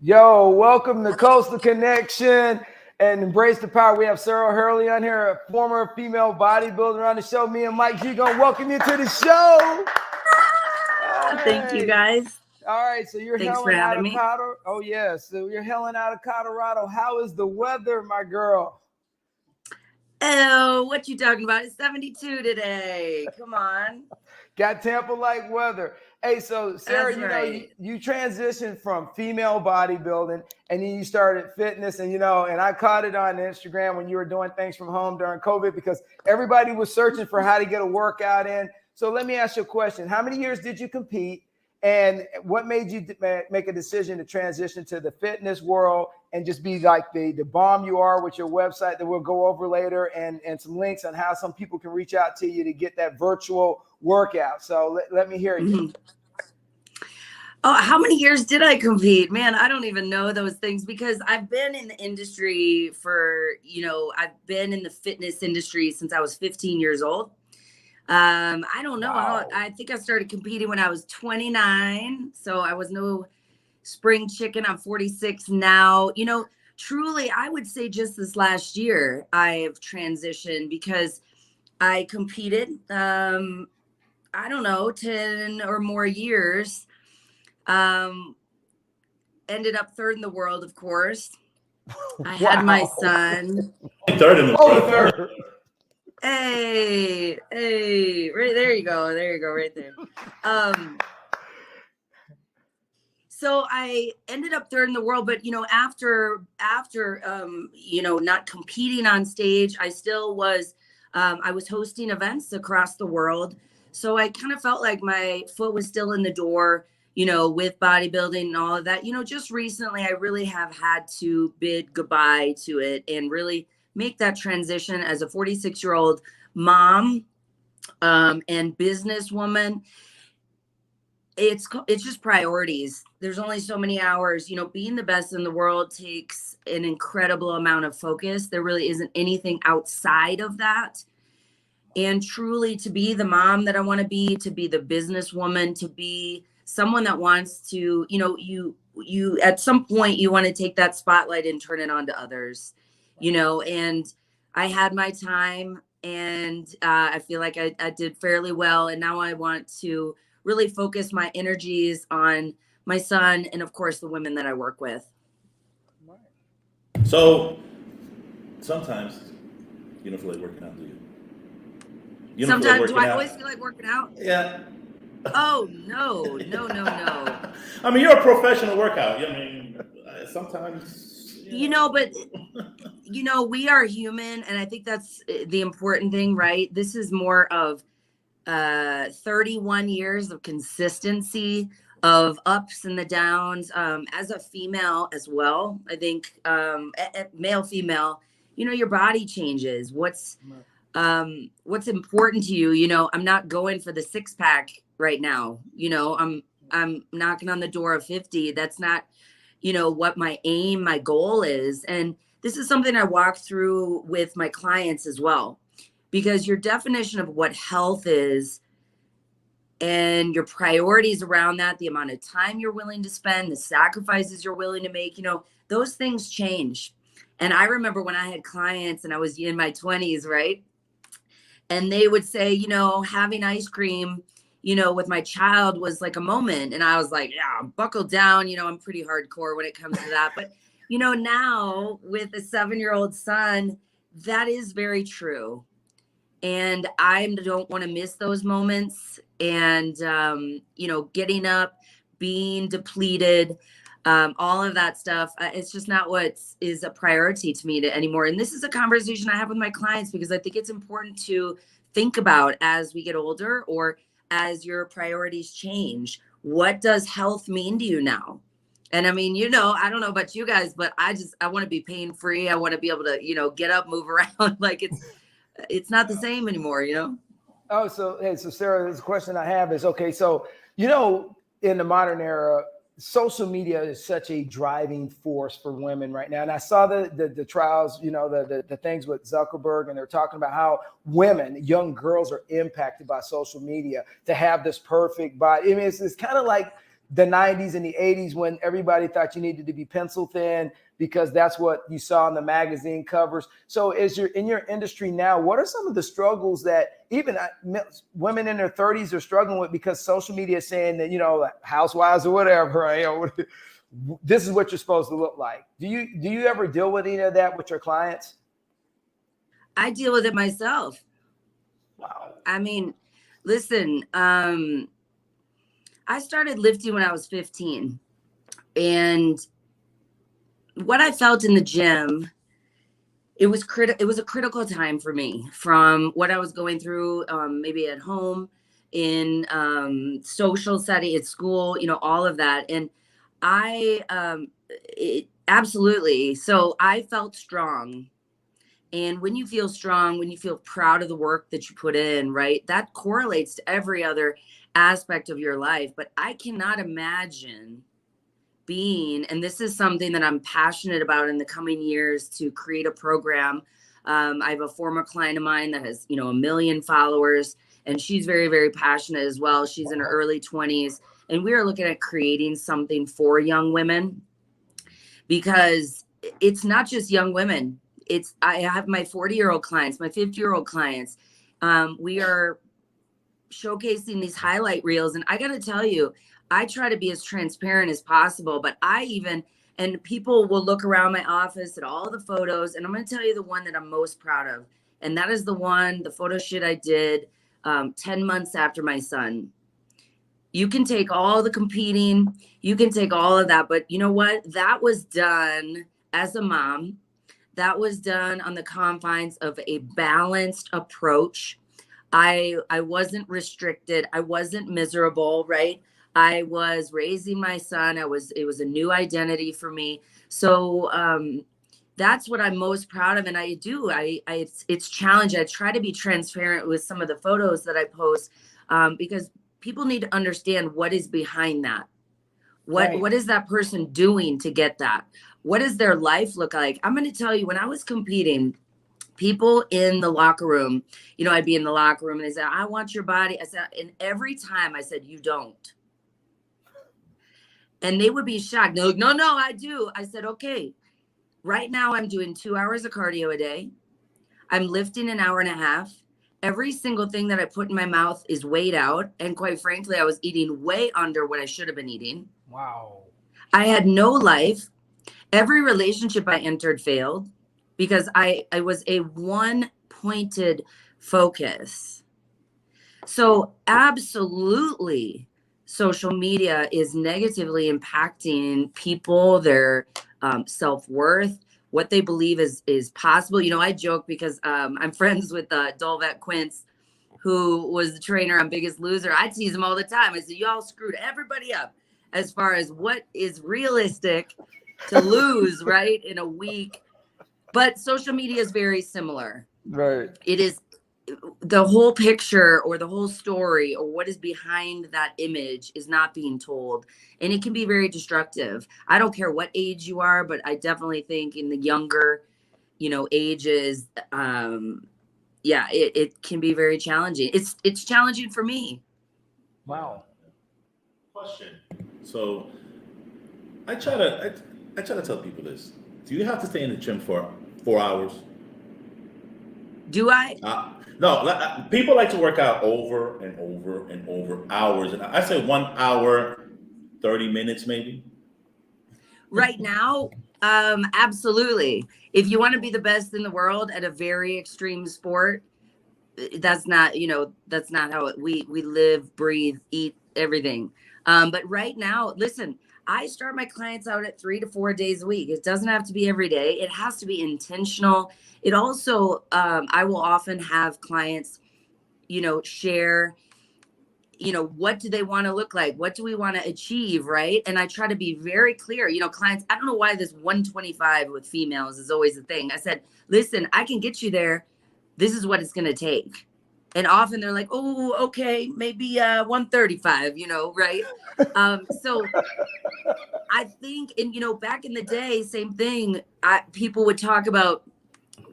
Yo, welcome to Coastal Connection and Embrace the Power. We have Sara Hurrle on here, a former female bodybuilder on the show. Me and Mike G gonna welcome you to the show. Thank you, guys. All right, so you're Thanks for hailing out having of me. Colorado. Oh yes, so you're hailing out of Colorado. How is the weather, my girl? Oh, what you talking about? It's 72 today. Come on. Got Tampa-like weather. Hey, so Sara, That's right. you transitioned from female bodybuilding and then you started fitness and I caught it on Instagram when you were doing things from home during COVID because everybody was searching for how to get a workout in. So let me ask you a question. How many years did you compete and what made you make a decision to transition to the fitness world and just be like the bomb you are with your website that we'll go over later and some links on how some people can reach out to you to get that virtual workout. So let me hear you. Oh, how many years did I compete? Man, I don't even know those things because I've been in the industry I've been in the fitness industry since I was 15 years old. I don't know. Wow. I think I started competing when I was 29. So I was no spring chicken. I'm 46 now. Truly, I would say just this last year, I've transitioned because I competed, I don't know, 10 or more years. Ended up third in the world, of course. I had my son. Third in the world. Third. Hey, right there you go. There you go, right there. So I ended up third in the world, but after not competing on stage, I still was I was hosting events across the world. So I kind of felt like my foot was still in the door, with bodybuilding and all of that. Just recently I really have had to bid goodbye to it and really make that transition as a 46-year-old mom and businesswoman. It's just priorities. There's only so many hours. Being the best in the world takes an incredible amount of focus. There really isn't anything outside of that. And truly, to be the mom that I want to be the businesswoman, to be someone that wants to, you at some point you want to take that spotlight and turn it on to others, and I had my time and I feel like I did fairly well. And now I want to really focus my energies on my son and, of course, the women that I work with. So sometimes you don't feel like working out, do you? Sometimes, do I always feel like working out? Yeah. Oh, no. I mean, you're a professional workout. I mean, sometimes. But we are human. And I think that's the important thing, right? This is more of 31 years of consistency, of ups and the downs, as a female as well. I think male, female, your body changes. What's important to you? I'm not going for the 6-pack right now. I'm knocking on the door of 50. That's not, what my goal is. And this is something I walk through with my clients as well. Because your definition of what health is and your priorities around that, the amount of time you're willing to spend, the sacrifices you're willing to make, those things change. And I remember when I had clients and I was in my 20s, right? And they would say, having ice cream, with my child was like a moment. And I was like, yeah, buckle down. I'm pretty hardcore when it comes to that. But, now with a 7-year-old son, that is very true. And I don't want to miss those moments. And, getting up, being depleted, all of that stuff. It's just not what is a priority to me anymore. And this is a conversation I have with my clients because I think it's important to think about as we get older or as your priorities change. What does health mean to you now? And I mean, I don't know about you guys, but I want to be pain free. I want to be able to, get up, move around. Like it's not the same anymore, Oh, so Sara, this question I have is, okay, so, in the modern era, social media is such a driving force for women right now. And I saw the trials, the things with Zuckerberg, and they're talking about how women, young girls are impacted by social media to have this perfect body. I mean, it's kind of like the 90s and the 80s when everybody thought you needed to be pencil thin because that's what you saw in the magazine covers. So as you're in your industry now, what are some of the struggles that even women in their 30s are struggling with because social media is saying that, like housewives or whatever, right? This is what you're supposed to look like. Do you ever deal with any of that with your clients? I deal with it myself. Wow. I mean, listen, I started lifting when I was 15, and what I felt in the gym, it was a critical time for me from what I was going through, maybe at home, in social setting, at school, all of that. And absolutely. So I felt strong. And when you feel strong, when you feel proud of the work that you put in, right, that correlates to every other aspect of your life. But I cannot imagine being, and this is something that I'm passionate about in the coming years, to create a program. I have a former client of mine that has, 1 million followers, and she's very, very passionate as well. She's in her early 20s, and we are looking at creating something for young women, because it's not just young women. I have my 40-year-old clients, my 50-year-old clients. We are showcasing these highlight reels. And I got to tell you, I try to be as transparent as possible, but and people will look around my office at all the photos. And I'm going to tell you the one that I'm most proud of. And that is the photo shoot I did 10 months after my son. You can take all the competing, you can take all of that, but you know what? That was done as a mom. That was done on the confines of a balanced approach. I wasn't restricted. I wasn't miserable, right? I was raising my son. It was a new identity for me. So that's what I'm most proud of. And I do, it's challenging. I try to be transparent with some of the photos that I post, because people need to understand what is behind that. What is that person doing to get that? What does their life look like? I'm going to tell you, when I was competing, people in the locker room, I'd be in the locker room and they said, I want your body. I said, and every time I said, you don't. And they would be shocked. They're like, no, I do. I said, okay, right now I'm doing 2 hours of cardio a day. I'm lifting an hour and a half. Every single thing that I put in my mouth is weighed out. And quite frankly, I was eating way under what I should have been eating. Wow. I had no life. Every relationship I entered failed because I was a one-pointed focus. So absolutely, social media is negatively impacting people, their self-worth, what they believe is possible. I joke because I'm friends with Dolvet Quince, who was the trainer on Biggest Loser. I tease him all the time. I said, y'all screwed everybody up as far as what is realistic to lose, right, in a week. But social media is very similar. Right. It is the whole picture or the whole story or what is behind that image is not being told. And it can be very destructive. I don't care what age you are, but I definitely think in the younger, ages, it can be very challenging. It's challenging for me. Wow. Question. So I try to tell people this. Do you have to stay in the gym for 4 hours? Do I? No. People like to work out over and over and over hours, and I say 1 hour, 30 minutes maybe. Right now, absolutely. If you want to be the best in the world at a very extreme sport, that's not how we live, breathe, eat, everything. But right now, listen, I start my clients out at 3 to 4 days a week. It doesn't have to be every day. It has to be intentional. It also, I will often have clients, share, what do they want to look like? What do we want to achieve? Right. And I try to be very clear, clients, I don't know why this 125 with females is always a thing. I said, listen, I can get you there. This is what it's going to take. And often they're like, oh, okay, maybe 135, right? So I think, and back in the day, same thing. People would talk about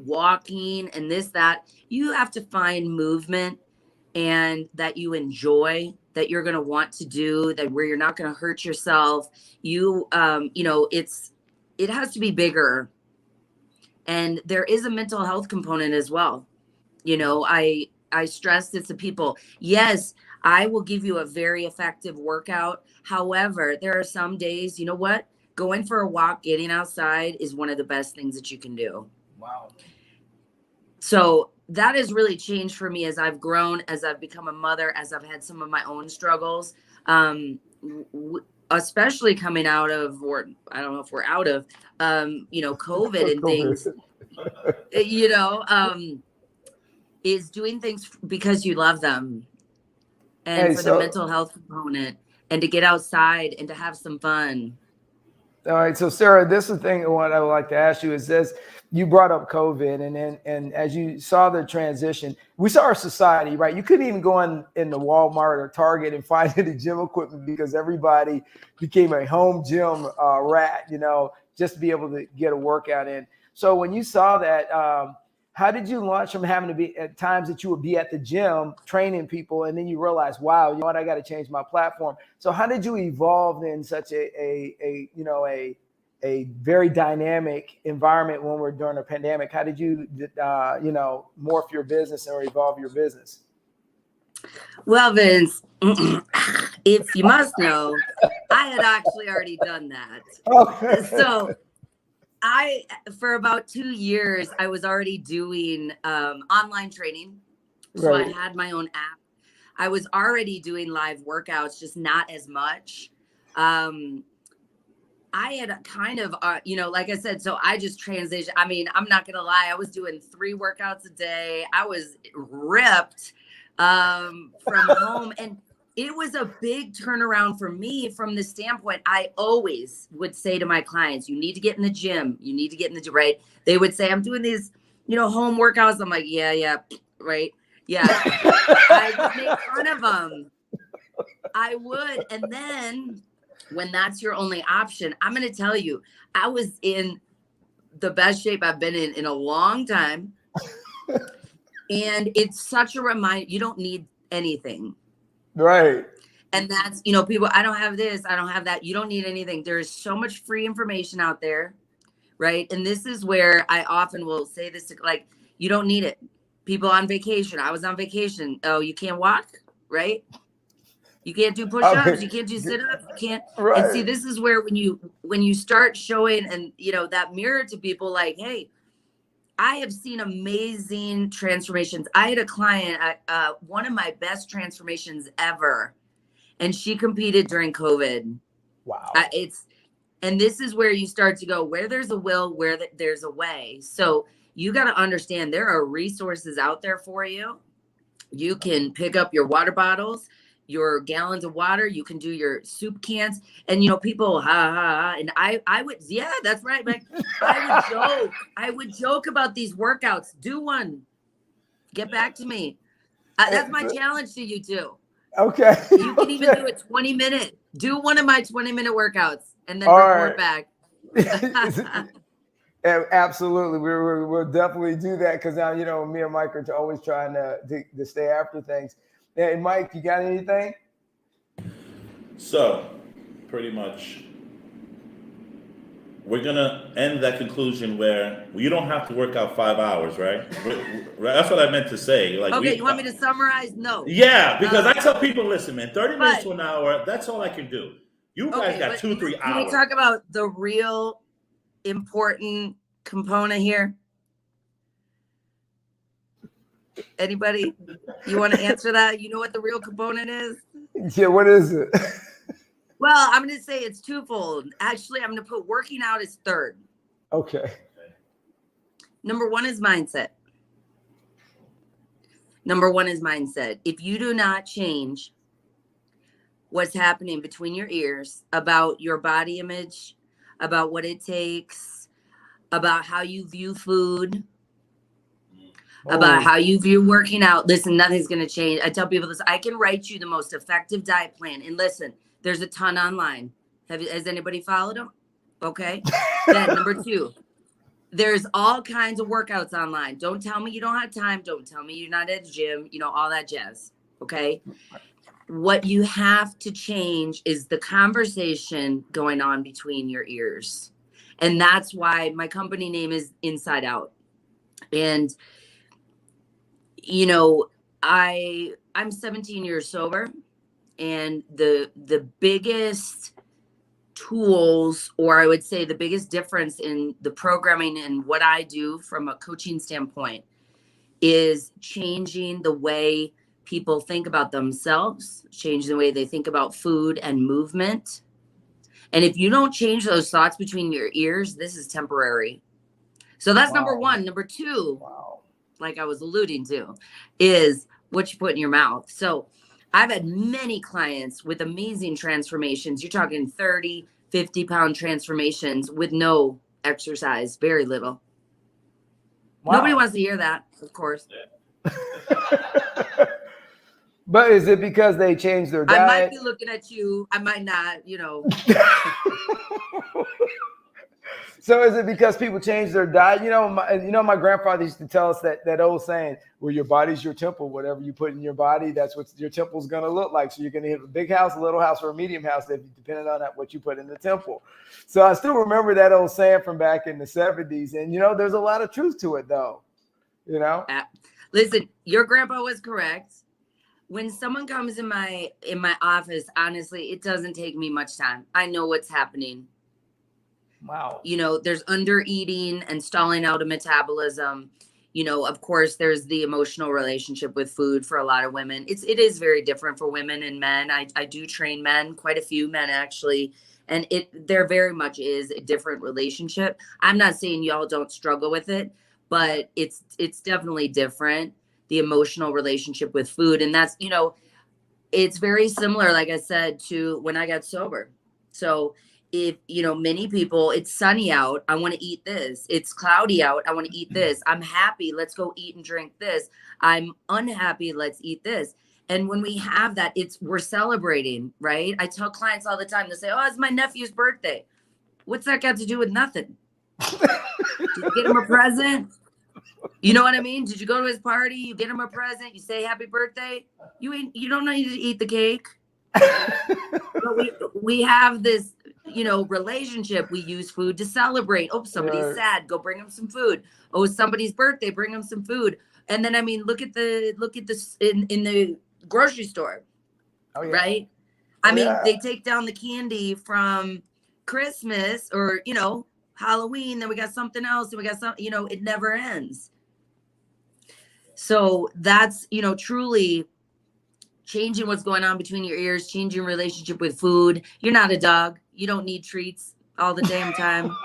walking and this, that. You have to find movement and that you enjoy that you're going to want to do, that where you're not going to hurt yourself. You know, it has to be bigger. And there is a mental health component as well. You know, I stress this to people. Yes, I will give you a very effective workout. However, there are some days, you know what? Going for a walk, getting outside is one of the best things that you can do. Wow. So that has really changed for me as I've grown, as I've become a mother, as I've had some of my own struggles, especially coming out of, or I don't know if we're out of, you know, COVID and things, you know, is doing things because you love them, and for the mental health component, and to get outside and to have some fun. All right. So Sara, this is the thing what I would like to ask you is this. You brought up COVID, and as you saw the transition, we saw our society, right? You couldn't even go in the Walmart or Target and find any gym equipment because everybody became a home gym rat, you know, just to be able to get a workout in. So when you saw that, how did you launch from having to be at times that you would be at the gym training people, and then you realize, wow, you know what, I got to change my platform. So how did you evolve in such a very dynamic environment when we're during a pandemic? How did you, morph your business or evolve your business? Well, Vince, if you must know, I had actually already done that. Okay. So for about 2 years, I was already doing online training. So Right. I had my own app. I was already doing live workouts, just not as much. I had kind of, like I said, so I just transitioned. I mean, I'm not going to lie. I was doing 3 workouts a day. I was ripped from home. And it was a big turnaround for me from the standpoint. I always would say to my clients, you need to get in the gym. You need to get in the gym, right? They would say, I'm doing these, home workouts. I'm like, yeah, right. Yeah. I would make fun of them. I would. And then when that's your only option, I'm going to tell you, I was in the best shape I've been in a long time. And it's such a reminder, you don't need anything. Right. And that's, people, I don't have this, I don't have that. You don't need anything. There is so much free information out there. Right. And this is where I often will say this, like, you don't need it. People on vacation. I was on vacation. Oh, you can't walk. Right. You can't do push-ups. You can't do sit-ups. You can't. Right. And see, this is where when you start showing and that mirror to people, like, hey, I have seen amazing transformations. I had a client, one of my best transformations ever, and she competed during COVID. Wow. And this is where you start to go, where there's a will, where there's a way. So you got to understand there are resources out there for you. You can pick up your water bottles, your gallons of water, you can do your soup cans, and people and I would, yeah, that's right, Mike. I would joke about these workouts. Do one, get back to me. That's my challenge to you too. Okay. You can even do a 20-minute, do one of my 20-minute workouts and then report back. Absolutely. We'll definitely do that, because now, me and Mike are always trying to stay after things. Hey, Mike, you got anything? So, pretty much, we're going to end that conclusion where you don't have to work out 5 hours, right? That's what I meant to say. Like, okay, you want me to summarize? No. Yeah, because I tell people, listen, man, 30 minutes to an hour, that's all I can do. You guys got 2-3 hours. Can we talk about the real important component here? Anybody? You want to answer that? You know what the real component is? Yeah, what is it? Well, I'm going to say it's twofold. Actually, I'm going to put working out as third. Okay. Number 1 is mindset. Number 1 is mindset. If you do not change what's happening between your ears about your body image, about what it takes, about how you view food, about how you view working out, listen, nothing's going to change. I tell people this, I can write you the most effective diet plan. And listen, there's a ton online. Has anybody followed them? Okay. Then number 2, there's all kinds of workouts online. Don't tell me you don't have time. Don't tell me you're not at the gym, all that jazz. Okay. what you have to change is the conversation going on between your ears. And that's why my company name is Inside Out. And, you know, I'm 17 years sober, and the biggest tools, or I would say the biggest difference in the programming and what I do from a coaching standpoint, is changing the way people think about themselves, change the way they think about food and movement. And if you don't change those thoughts between your ears, this is temporary. So that's number one. Number two, like I was alluding to, is what you put in your mouth. So I've had many clients with amazing transformations. You're talking 30, 50-pound transformations with no exercise, very little. Nobody wants to hear that, of course. But is it because they changed their diet? I might be looking at you. I might not, you know. So is it because people change their diet? You know, my grandfather used to tell us that old saying, well, your body's your temple. Whatever you put in your body, that's what your temple's going to look like. So you're going to have a big house, a little house, or a medium house, depending on what you put in the temple. So I still remember that old saying from back in the 70s. And, you know, there's a lot of truth to it, though. You know? Listen, your grandpa was correct. When someone comes in my office, honestly, it doesn't take me much time. I know what's happening. Wow. You know, there's under eating and stalling out of metabolism. You know, of course, there's the emotional relationship with food for a lot of women. It is very different for women and men. I do train men, quite a few men actually. And there very much is a different relationship. I'm not saying y'all don't struggle with it, but it's definitely different, the emotional relationship with food. And that's, you know, it's very similar, like I said, to when I got sober. So if, you know, many people, it's sunny out, I want to eat this. It's cloudy out, I want to eat this. I'm happy, let's go eat and drink this. I'm unhappy, let's eat this. And when we have that, we're celebrating, right? I tell clients all the time, they say, oh, it's my nephew's birthday. What's that got to do with nothing? Did you get him a present? You know what I mean? Did you go to his party? You get him a present, you say happy birthday. You don't need to eat the cake. But we have this, you know, relationship. We use food to celebrate. Oh, somebody's sad, go bring them some food. Oh, somebody's birthday, bring them some food. And then, I mean, look at this in the grocery store. Oh, yeah. Right? I mean, they take down the candy from Christmas or, you know, Halloween, then we got something else, and we got something, you know, it never ends. So that's, you know, truly changing what's going on between your ears, changing relationship with food. You're not a dog. You don't need treats all the damn time.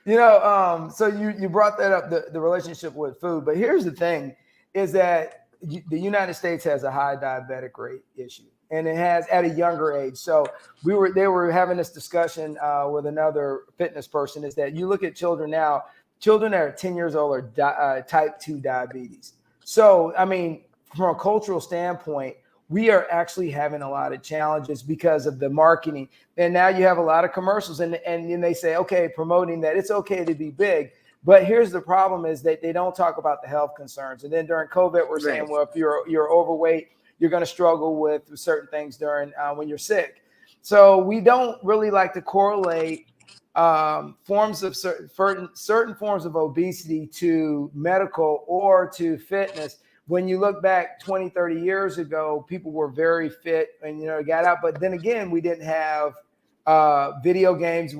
You know, so you brought that up, the relationship with food. But here's the thing, is that the United States has a high diabetic rate issue, and it has at a younger age. So they were having this discussion with another fitness person, is that you look at children now, children that are 10 years old are type 2 diabetes. So, I mean, from a cultural standpoint, we are actually having a lot of challenges because of the marketing. And now you have a lot of commercials and they say, okay, promoting that it's okay to be big. But here's the problem, is that they don't talk about the health concerns. And then during COVID, we're saying, well, if you're overweight, you're going to struggle with certain things during when you're sick. So we don't really like to correlate forms of certain forms of obesity to medical or to fitness. When you look back 20, 30 years ago, people were very fit and, you know, got out. But then again, we didn't have video games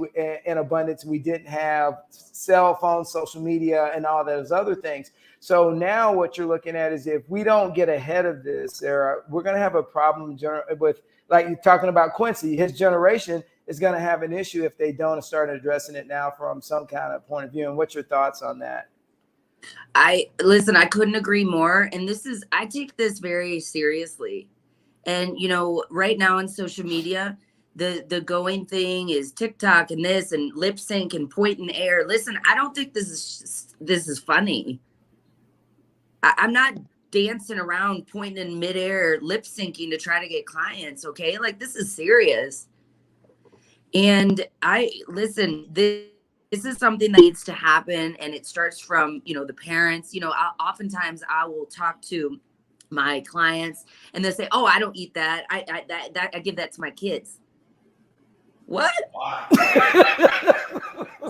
in abundance. We didn't have cell phones, social media, and all those other things. So now what you're looking at is, if we don't get ahead of this, Sarah, we're going to have a problem with, like you're talking about Quincy, his generation is going to have an issue if they don't start addressing it now from some kind of point of view. And what's your thoughts on that? I couldn't agree more. And I take this very seriously. And, you know, right now on social media, the going thing is TikTok and this and lip sync and point in the air. Listen, I don't think this is funny. I'm not dancing around pointing in midair, lip syncing to try to get clients. Okay. Like, this is serious. And this is something that needs to happen, and it starts from, you know, the parents. You know, oftentimes I will talk to my clients, and they say, "Oh, I don't eat that. I give that to my kids." What?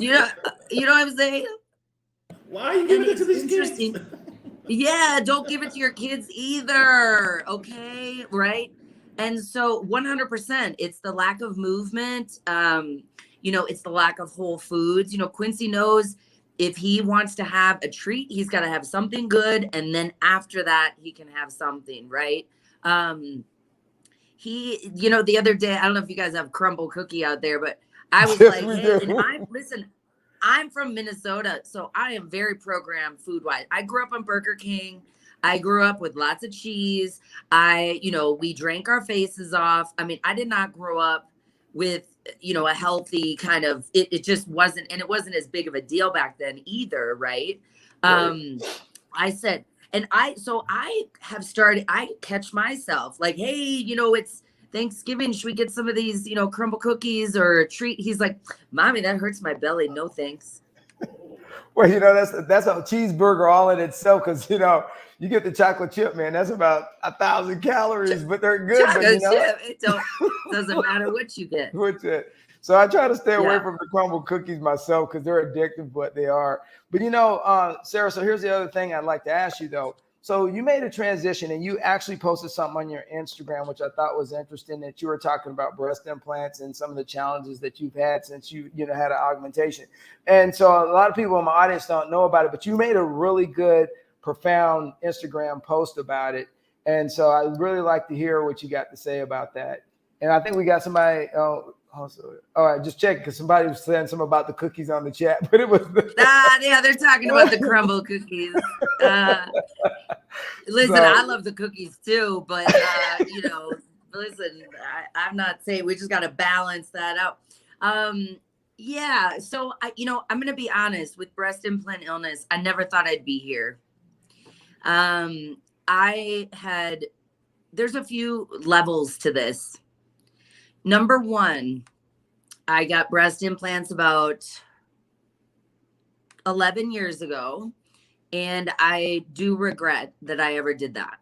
You know, you know what I'm saying? Why are you And giving it to it's these interesting. kids? Yeah, don't give it to your kids either. Okay, right? And so 100%, it's the lack of movement. It's the lack of whole foods. Quincy knows if he wants to have a treat, he's got to have something good, and then after that, he can have something, right? The other day, I don't know if you guys have crumble cookie out there, but I was Yes, like, we hey, do. I'm from Minnesota, so I am very programmed food wise. I grew up on Burger King. I grew up with lots of cheese. We drank our faces off. I mean, I did not grow up with, a healthy kind of, it just wasn't, and it wasn't as big of a deal back then either. Right. Right. I said, I catch myself like, hey, it's Thanksgiving. Should we get some of these, crumble cookies or a treat? He's like, Mommy, that hurts my belly. No, thanks. Well, that's a cheeseburger all in itself, because you get the chocolate chip, man. That's about 1,000 calories, but they're good. But Chocolate chip. Doesn't matter what you get. What's it? So I try to stay away Yeah. from the crumble cookies myself, because they're addictive, but they are. But Sarah, so here's the other thing I'd like to ask you though. So you made a transition and you actually posted something on your Instagram, which I thought was interesting, that you were talking about breast implants and some of the challenges that you've had since you had an augmentation. And so a lot of people in my audience don't know about it, but you made a really good, profound Instagram post about it. And so I'd really like to hear what you got to say about that. And I think we got somebody. Also, all right, just check, because somebody was saying something about the cookies on the chat, but it was yeah, they're talking about the crumble cookies. Listen, So- I love the cookies too, but listen, I'm not saying, we just got to balance that out. Yeah, so I'm gonna be honest, with breast implant illness, I never thought I'd be here. There's a few levels to this. Number one, I got breast implants about 11 years ago, and I do regret that I ever did that.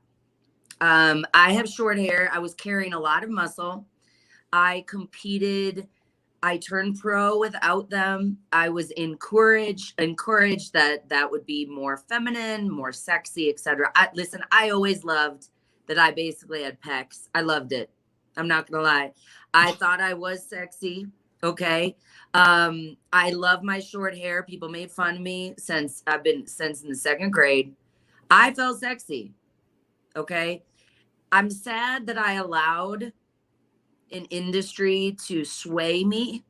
I have short hair. I was carrying a lot of muscle. I competed. I turned pro without them. I was encouraged that would be more feminine, more sexy, etc. Listen, I always loved that I basically had pecs. I loved it. I'm not gonna lie. I thought I was sexy. Okay. I love my short hair. People made fun of me since in the second grade. I felt sexy. Okay. I'm sad that I allowed an industry to sway me.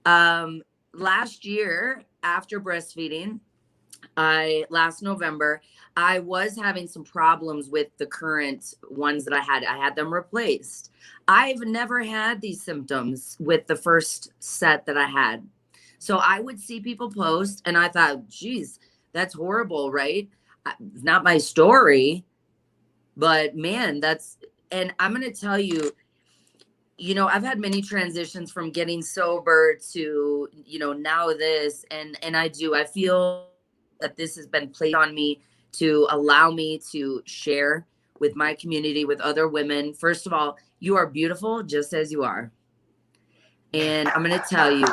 Last year, after breastfeeding, last November, I was having some problems with the current ones that I had. I had them replaced. I've never had these symptoms with the first set that I had. So I would see people post and I thought, geez, that's horrible, right? It's not my story, but man, and I'm going to tell you, I've had many transitions from getting sober to, now this, and I feel that this has been placed on me to allow me to share with my community, with other women. First of all, you are beautiful just as you are. And I'm going to tell you,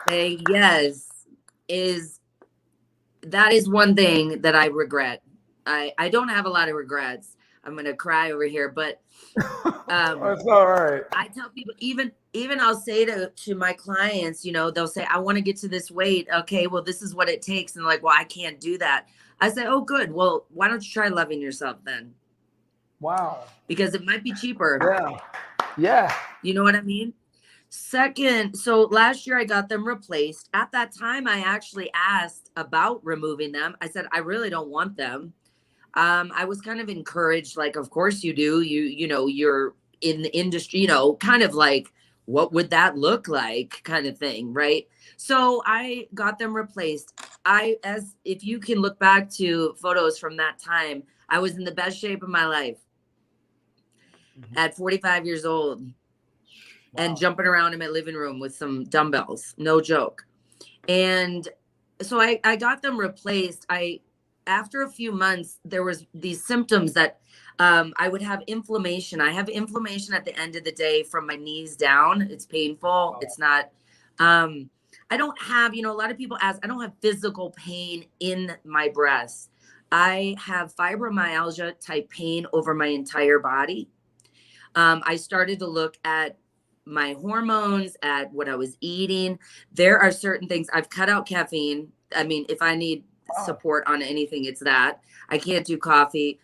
saying yes that is one thing that I regret. I don't have a lot of regrets. I'm going to cry over here, but that's all right. I tell people, even I'll say to my clients, they'll say, I want to get to this weight. Okay, well, this is what it takes. And they're like, well, I can't do that. I say, oh, good. Well, why don't you try loving yourself then? Wow. Because it might be cheaper. Yeah. Yeah. You know what I mean? Second, so last year I got them replaced. At that time, I actually asked about removing them. I said, I really don't want them. I was kind of encouraged, like, of course you do. You're in the industry, kind of like, what would that look like, kind of thing, right? So I got them replaced. If you can look back to photos from that time, I was in the best shape of my life at 45 years old. Wow. And jumping around in my living room with some dumbbells, no joke. And so I got them replaced. after a few months, there was these symptoms that I would have inflammation. I have inflammation at the end of the day from my knees down. It's painful. It's not, I don't have, a lot of people ask, I don't have physical pain in my breasts. I have fibromyalgia type pain over my entire body. I started to look at my hormones, at what I was eating. There are certain things I've cut out caffeine. I mean, if I need support on anything, it's that. I can't do coffee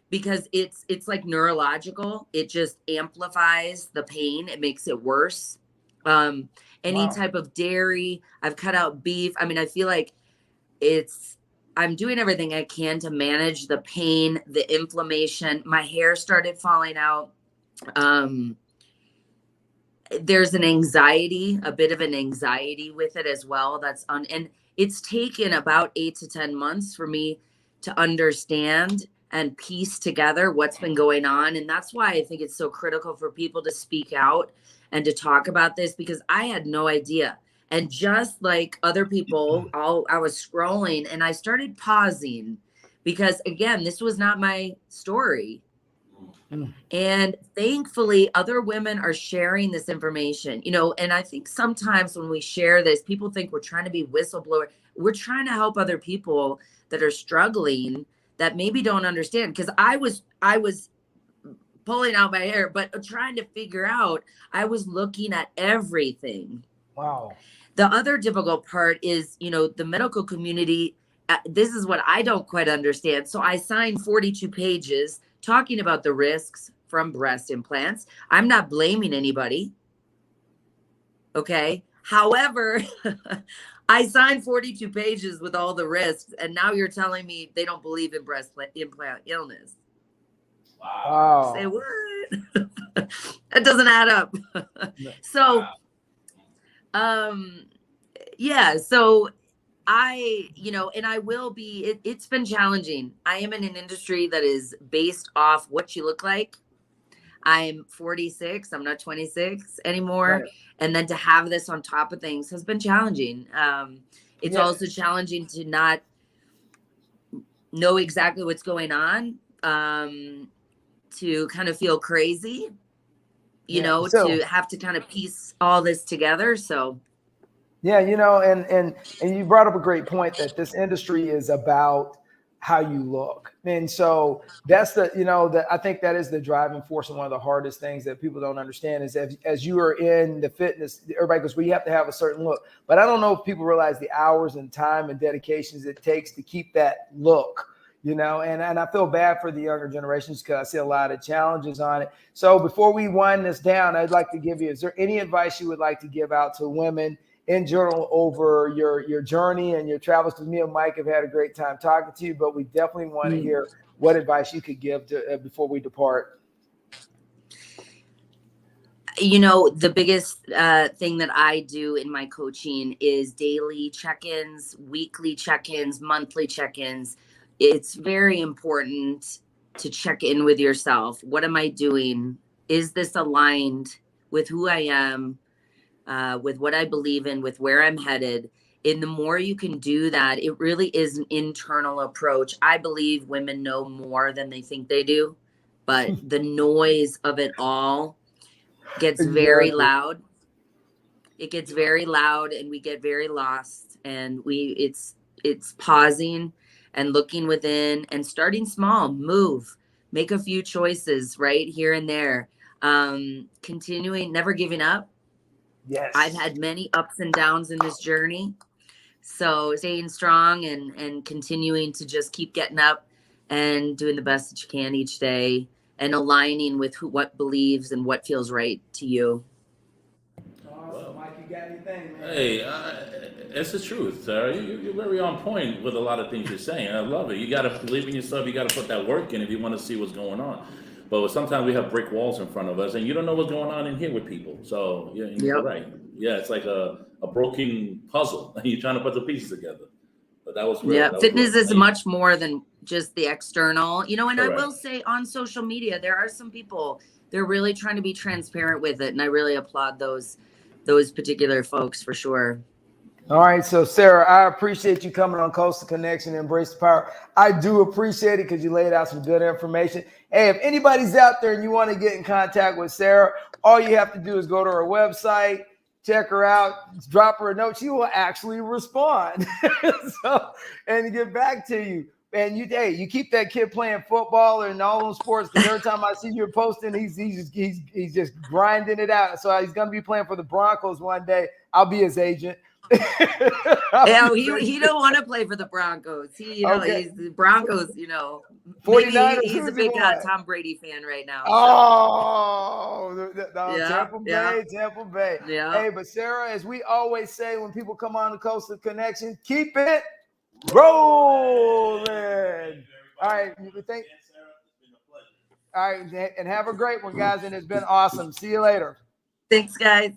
because it's like neurological. It just amplifies the pain. It makes it worse. Any type of dairy, I've cut out beef. I mean, I feel like I'm doing everything I can to manage the pain, the inflammation. My hair started falling out. There's an anxiety, a bit of an anxiety with it as well. And it's taken about 8 to 10 months for me to understand and piece together what's been going on. And that's why I think it's so critical for people to speak out and to talk about this, because I had no idea. And just like other people, I was scrolling and I started pausing because, again, this was not my story. And thankfully, other women are sharing this information, and I think sometimes when we share this, people think we're trying to be whistleblower. We're trying to help other people that are struggling that maybe don't understand. Because I was pulling out my hair, but trying to figure out, I was looking at everything. Wow. The other difficult part is, the medical community. This is what I don't quite understand. So I signed 42 pages talking about the risks from breast implants. I'm not blaming anybody. Okay. However, I signed 42 pages with all the risks, and now you're telling me they don't believe in breast implant illness. Wow. Say what? That doesn't add up. So, yeah. So and I will be, it's been challenging. I am in an industry that is based off what you look like. I'm 46. I'm not 26 anymore. Right. And then to have this on top of things has been challenging. It's also challenging to not know exactly what's going on, to kind of feel crazy, to have to kind of piece all this together. So. Yeah, and you brought up a great point that this industry is about how you look. And so that's I think that is the driving force, and one of the hardest things that people don't understand is as you are in the fitness, everybody goes, well, you have to have a certain look. But I don't know if people realize the hours and time and dedications it takes to keep that look. And I feel bad for the younger generations because I see a lot of challenges on it. So before we wind this down, I'd like to is there any advice you would like to give out to women in general over your journey and your travels? Because me and Mike have had a great time talking to you, but we definitely want to hear what advice you could give to before we depart. The biggest thing that I do in my coaching is daily check-ins, weekly check-ins, monthly check-ins. It's very important to check in with yourself. What am I doing? Is this aligned with who I am, with what I believe in, with where I'm headed? And the more you can do that, it really is an internal approach. I believe women know more than they think they do, but the noise of it all gets very loud. It gets very loud and we get very lost, and it's pausing and looking within and starting small, make a few choices right here and there. Continuing, never giving up. Yes. I've had many ups and downs in this journey. So staying strong and continuing to just keep getting up and doing the best that you can each day, and aligning with what believes and what feels right to you. Awesome. Mike, you got anything, man? Hey, it's the truth, Sarah. You're very on point with a lot of things you're saying. I love it. You got to believe in yourself. You got to put that work in if you want to see what's going on. But sometimes we have brick walls in front of us, and you don't know what's going on in here with people. So you're right. Yeah, it's like a broken puzzle, and you're trying to put the pieces together. But that was real. Yeah, fitness is much more than just the external, and Correct. I will say on social media, there are some people, they're really trying to be transparent with it, and I really applaud those particular folks for sure. All right, so Sara, I appreciate you coming on Coastal Connection and Embrace the Power. I do appreciate it because you laid out some good information. Hey, if anybody's out there and you want to get in contact with Sara, all you have to do is go to her website, check her out, drop her a note. She will actually respond and get back to you. And you keep that kid playing football and all those sports, because every time I see you posting, he's just grinding it out. So he's going to be playing for the Broncos one day. I'll be his agent. Yeah, he don't want to play for the Broncos. He's the Broncos, 49ers, he's a big Tom Brady fan right now. Oh, Yeah, Tampa Bay. Yeah. Hey, but Sara, as we always say when people come on the Coastal Connection, keep it rolling. All right, all right, and have a great one, guys. And it's been awesome. See you later. Thanks, guys.